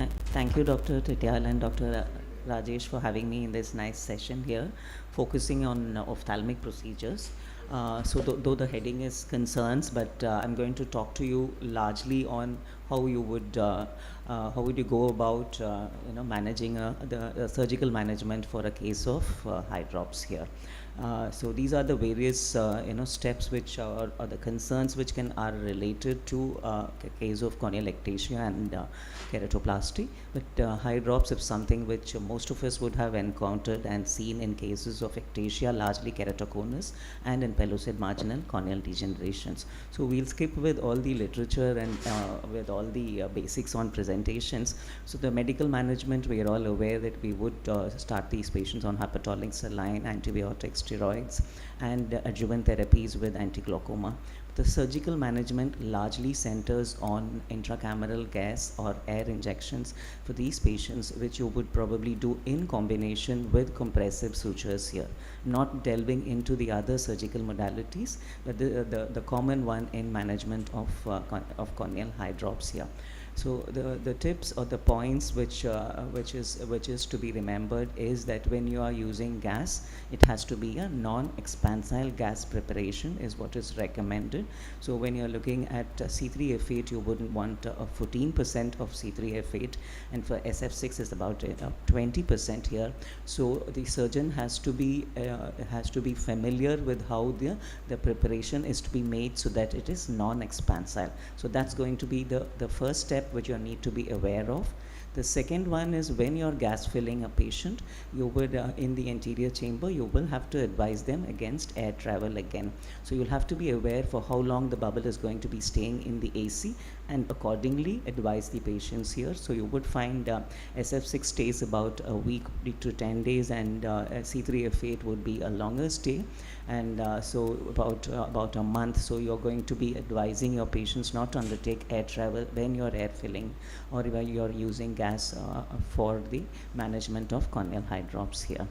Thank you, Dr. Tityal and Dr. Rajesh, for having me in this nice session here, focusing on ophthalmic procedures. Though the heading is concerns, but I'm going to talk to you largely on how you would how would you go about managing the surgical management for a case of hydrops here. So these are the various steps which are the concerns which are related to case of corneal ectasia and keratoplasty. But hydrops is something which most of us would have encountered and seen in cases of ectasia, largely keratoconus, and in pellucid marginal corneal degenerations. So we'll skip with all the literature and with all the basics on presentations. So the medical management, we are all aware that we would start these patients on hypertonic saline, antibiotics, steroids, and adjuvant therapies with anti-glaucoma. The surgical management largely centers on intracameral gas or air injections for these patients, which you would probably do in combination with compressive sutures here, not delving into the other surgical modalities, but the common one in management of corneal hydrops here. So the tips or the points which is to be remembered is that when you are using gas, it has to be a non-expansile gas preparation is what is recommended. So when you're looking at C3F8, you wouldn't want 14% of C3F8, and for SF6 is about 20% here. So the surgeon has to be familiar with how the preparation is to be made so that it is non-expansile. So that's going to be the first step which you need to be aware of. The second one is when you're gas filling a patient, you would in the anterior chamber, you will have to advise them against air travel again. So you'll have to be aware for how long the bubble is going to be staying in the AC, and accordingly advise the patients here. So you would find SF6 stays about a week to 10 days, and C3F8 would be a longer stay, and so about a month. So you're going to be advising your patients not to undertake air travel when you're air filling or when you're using gas for the management of corneal hydrops here.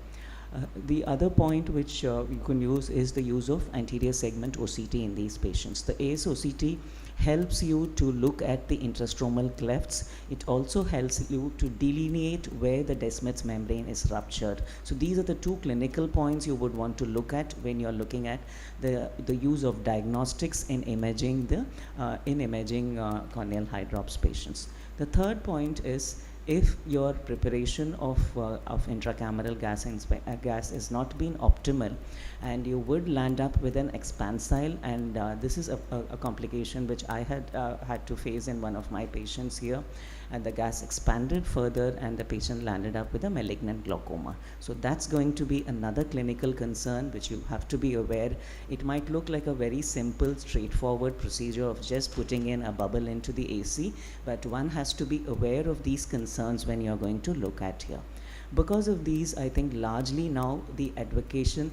The other point which we can use is the use of anterior segment OCT in these patients. The ASOCT helps you to look at the intrastromal clefts. It also helps you to delineate where the Descemet's membrane is ruptured. So these are the two clinical points you would want to look at when you're looking at the use of diagnostics in imaging corneal hydrops patients. The third point is, if your preparation of intracameral gas is not being optimal, and you would land up with an expansile, and this is a complication which I had to face in one of my patients here, and the gas expanded further and the patient landed up with a malignant glaucoma. So that's going to be another clinical concern which you have to be aware. It might look like a very simple, straightforward procedure of just putting in a bubble into the AC, but one has to be aware of these concerns when you're going to look at here. Because of these, I think largely now the advocation,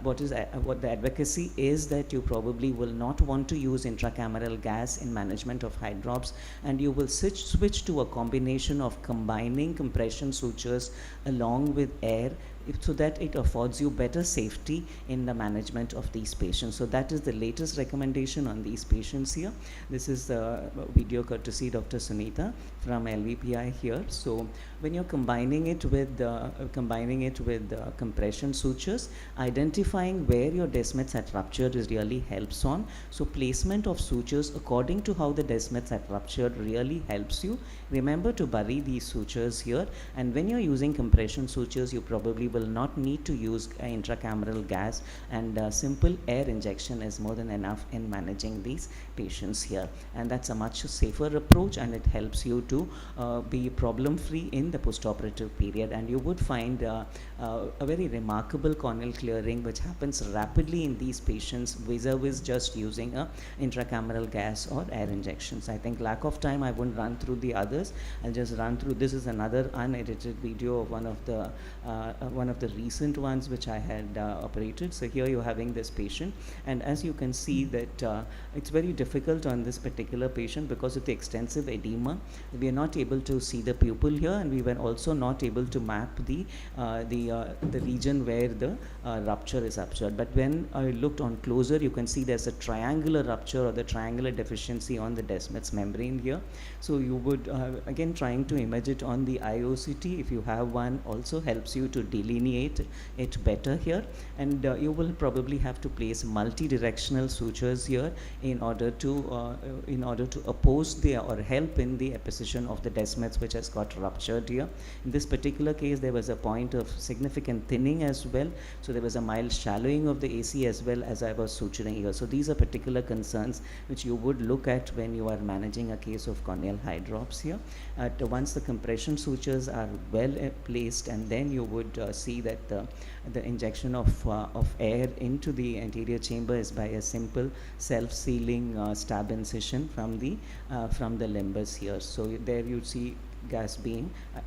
what the advocacy is that you probably will not want to use intracameral gas in management of hydrops, and you will switch to a combination of combining compression sutures along with air, so that it affords you better safety in the management of these patients. So that is the latest recommendation on these patients here. This is the video courtesy Dr. Sunita from LVPI here. So when you're combining it with compression sutures, identifying where your Descemet's had ruptured is really helps on. So placement of sutures according to how the Descemet's had ruptured really helps you. Remember to bury these sutures here, and when you're using compression sutures, you probably will not need to use intracameral gas, and simple air injection is more than enough in managing these patients here, and that's a much safer approach, and it helps you to be problem free in the postoperative period. And you would find a very remarkable corneal clearing which happens rapidly in these patients vis-a-vis just using a intracameral gas or air injections. I think lack of time, I won't run through the others. I'll just run through. This is another unedited video of one of the recent ones which I had operated. So here you're having this patient, and as you can see that it's very difficult on this particular patient because of the extensive edema. we are not able to see the pupil here, and we were also not able to map the region where the rupture is ruptured. But when I looked on closer, you can see there's a triangular rupture or the triangular deficiency on the Descemet's membrane here. So you would, again, trying to image it on the IOCT, if you have one, also helps you to delineate it better here. And you will probably have to place multi-directional sutures here in order to oppose the or help in the apposition of the Descemet's, which has got ruptured here. In this particular case, there was a point of significant thinning as well. So there was a mild shallowing of the AC as well as I was suturing here. So these are particular concerns which you would look at when you are managing a case of corneal hydrops here. Once the compression sutures are well placed, and then you would see that the injection of air into the anterior chamber is by a simple self-sealing stab incision from the limbus here. So there you see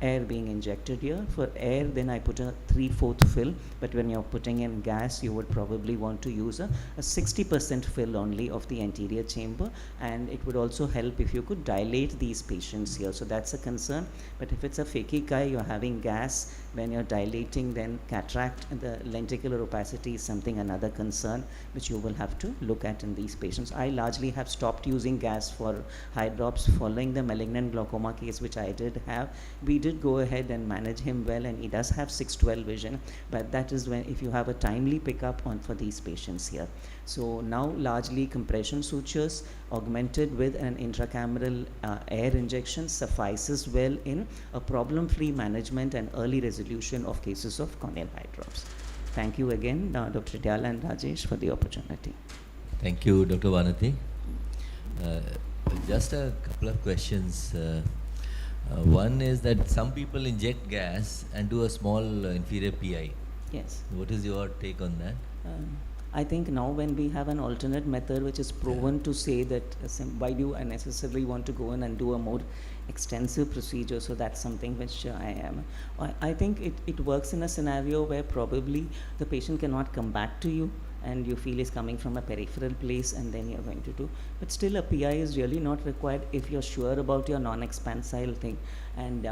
air being injected here. For air, then I put a 3/4 fill, but when you're putting in gas, you would probably want to use a 60% fill only of the anterior chamber, and it would also help if you could dilate these patients here. So that's a concern. But if it's a phakic eye, you're having gas when you're dilating, then cataract and the lenticular opacity is another concern which you will have to look at in these patients. I largely have stopped using gas for hydrops following the malignant glaucoma case which I did have. We did go ahead and manage him well, and he does have 6/12 vision, but that is when if you have a timely pickup on for these patients here. So now largely compression sutures augmented with an intracameral air injection suffices well in a problem-free management and early resolution of cases of corneal hydrops. Thank you again, Dr. Dayal and Rajesh, for the opportunity. Thank you, Dr. Vanathi. Just a couple of questions. One is that some people inject gas and do a small inferior PI. Yes. What is your take on that? I think now when we have an alternate method which is proven to say that why do I necessarily want to go in and do a more extensive procedure, so that's something which I think it works in a scenario where probably the patient cannot come back to you and you feel is coming from a peripheral place, and then you're going to do. But still a PI is really not required if you're sure about your non-expansile thing, and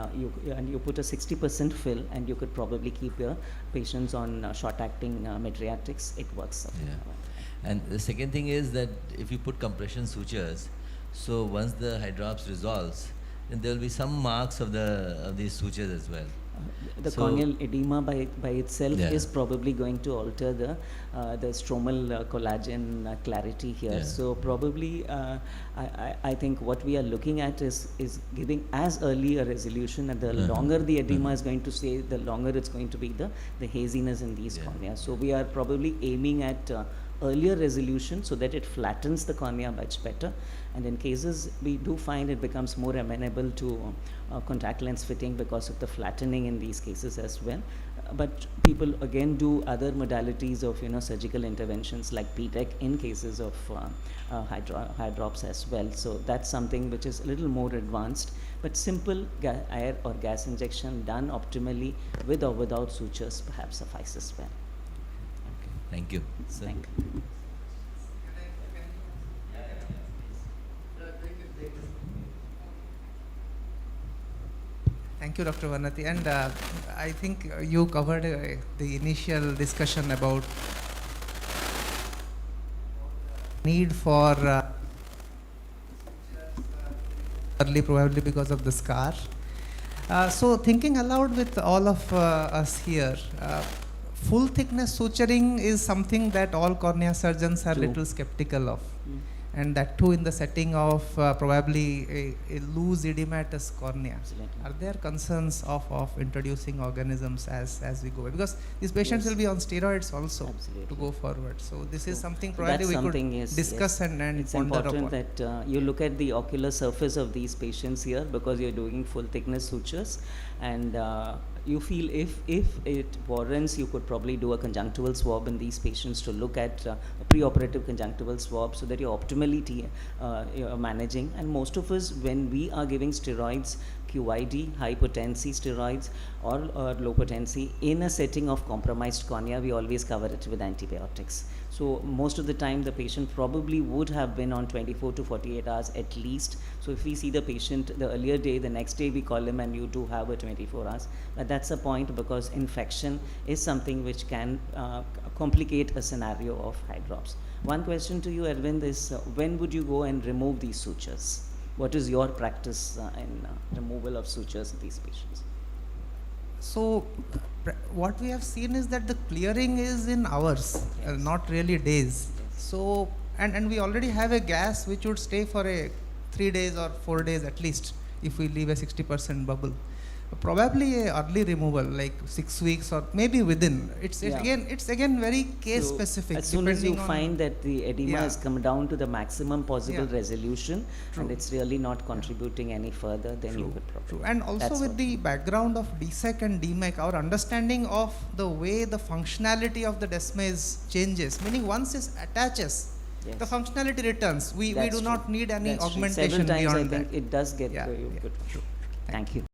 you put a 60% fill, and you could probably keep your patients on short-acting mydriatics. It works. Yeah. And the second thing is that if you put compression sutures, so once the hydrops resolves, then there will be some marks of these sutures as well. The corneal edema by itself is probably going to alter the stromal collagen clarity here. Yeah. So probably I think what we are looking at is giving as early a resolution, and the longer the edema is going to stay, the longer it's going to be the haziness in these cornea. So we are probably aiming at earlier resolution so that it flattens the cornea much better, and in cases we do find it becomes more amenable to contact lens fitting because of the flattening in these cases as well. But people again do other modalities of surgical interventions like PTEC in cases of hydrops as well. So that's something which is a little more advanced, but simple air or gas injection done optimally with or without sutures perhaps suffices well. Thank you. Thank you. Thank you, Dr. Vanathi. And I think you covered the initial discussion about need for early, probably because of the scar. So thinking aloud with all of us here, full thickness suturing is something that all cornea surgeons are little skeptical of, and that too in the setting of probably a loose edematous cornea. Absolutely. Are there concerns of introducing organisms as we go? Because these patients will be on steroids also to go forward. So this is something probably we could discuss and it's ponder important upon. that you look at the ocular surface of these patients here, because you're doing full thickness sutures, and you feel if it warrants, you could probably do a conjunctival swab in these patients to look at a preoperative conjunctival swab so that you're optimally you're managing. And most of us, when we are giving steroids, QID, high potency steroids or low potency in a setting of compromised cornea, we always cover it with antibiotics. So most of the time the patient probably would have been on 24 to 48 hours at least. So if we see the patient the earlier day, the next day we call him and you do have a 24 hours. But that's a point, because infection is something which can complicate a scenario of hydrops. One question to you, Arvind, is when would you go and remove these sutures? What is your practice in removal of sutures in these patients? So what we have seen is that the clearing is in hours, Yes. not really days. Yes. So and we already have a gas which would stay for a 3 days or 4 days at least if we leave a 60% bubble. Probably a early removal, like 6 weeks or maybe within. It's Yeah. again very case So, specific. as soon as you depending on- find that the edema Yeah. has come down to the maximum possible Yeah. resolution True. and it's really not contributing any further, then you True, could probably. true. And also That's with what- the background of DSEC and DMEC, our understanding of the way the functionality of the desmase changes, meaning once it attaches, Yes. the functionality returns. We That's do true. not need any That's true. augmentation Several times beyond I think that. it does get Yeah, very yeah, good. true. Thank you.